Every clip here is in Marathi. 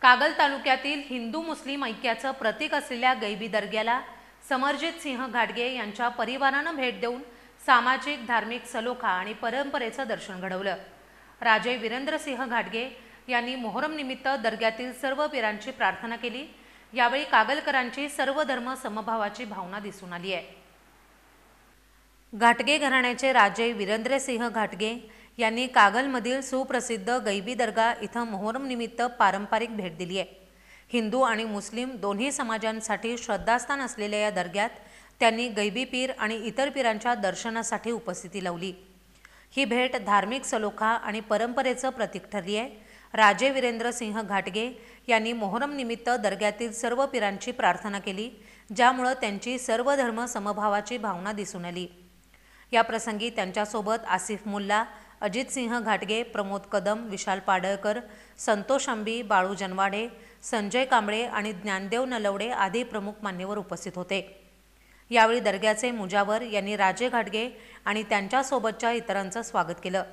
कागल तालुक्यातील हिंदू मुस्लिम ऐक्याचं प्रतीक असलेल्या गैबी दर्ग्याला समरजित सिंह घाटगे यांच्या परिवारानं भेट देऊन सामाजिक धार्मिक सलोखा आणि परंपरेचं दर्शन घडवलं। राजे वीरेंद्रसिंह घाटगे यांनी मोहरम निमित्त दर्ग्यातील सर्व पीरांची प्रार्थना केली। यावेळी कागलकरांची सर्व धर्म समभावाची भावना दिसून आली आहे। घाटगे घराण्याचे राजे वीरेंद्रसिंह घाटगे यांनी कागलमधील सुप्रसिद्ध गैबी दर्गा इथं मोहरम निमित्त पारंपरिक भेट दिली आहे। हिंदू आणि मुस्लिम दोन्ही समाजांसाठी श्रद्धास्थान असलेल्या या दर्ग्यात त्यांनी गैबी पीर आणि इतर पीरांच्या दर्शनासाठी उपस्थिती लावली। ही भेट धार्मिक सलोखा आणि परंपरेचं प्रतीक ठरली आहे। राजे वीरेंद्रसिंह घाटगे यांनी मोहरम निमित्त दर्ग्यातील सर्व पीरांची प्रार्थना केली, ज्यामुळे त्यांची सर्व धर्म समभावाची भावना दिसून आली। या प्रसंगी त्यांच्यासोबत आसिफ मुल्ला, अजित सिंह घाटगे, प्रमोद कदम, विशाल पाडळकर, संतोष आंबी, बाळू जनवाडे, संजय कांबळे आणि ज्ञानदेव नलवडे आदी प्रमुख मान्यवर उपस्थित होते। यावेळी दर्ग्याचे मुजावर यांनी राजे घाटगे आणि त्यांच्यासोबतच्या इतरांचं स्वागत केलं।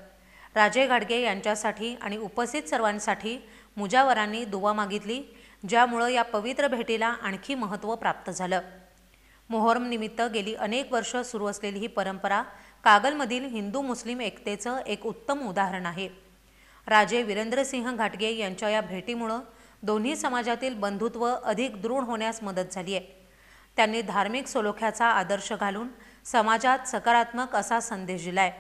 राजे घाटगे यांच्यासाठी आणि उपस्थित सर्वांसाठी मुजावरांनी दुवा मागितली, ज्यामुळे या पवित्र भेटीला आणखी महत्त्व प्राप्त झालं। मोहरम निमित्त गेली अनेक वर्ष सुरू असलेली ही परंपरा कागलमधील हिंदू मुस्लिम एकतेचं एक उत्तम उदाहरण आहे। राजे वीरेंद्रसिंह घाटगे यांच्या या भेटीमुळे दोन्ही समाजातील बंधुत्व अधिक दृढ होण्यास मदत झाली आहे। त्यांनी धार्मिक सलोख्याचा आदर्श घालून समाजात सकारात्मक असा संदेश दिलाय।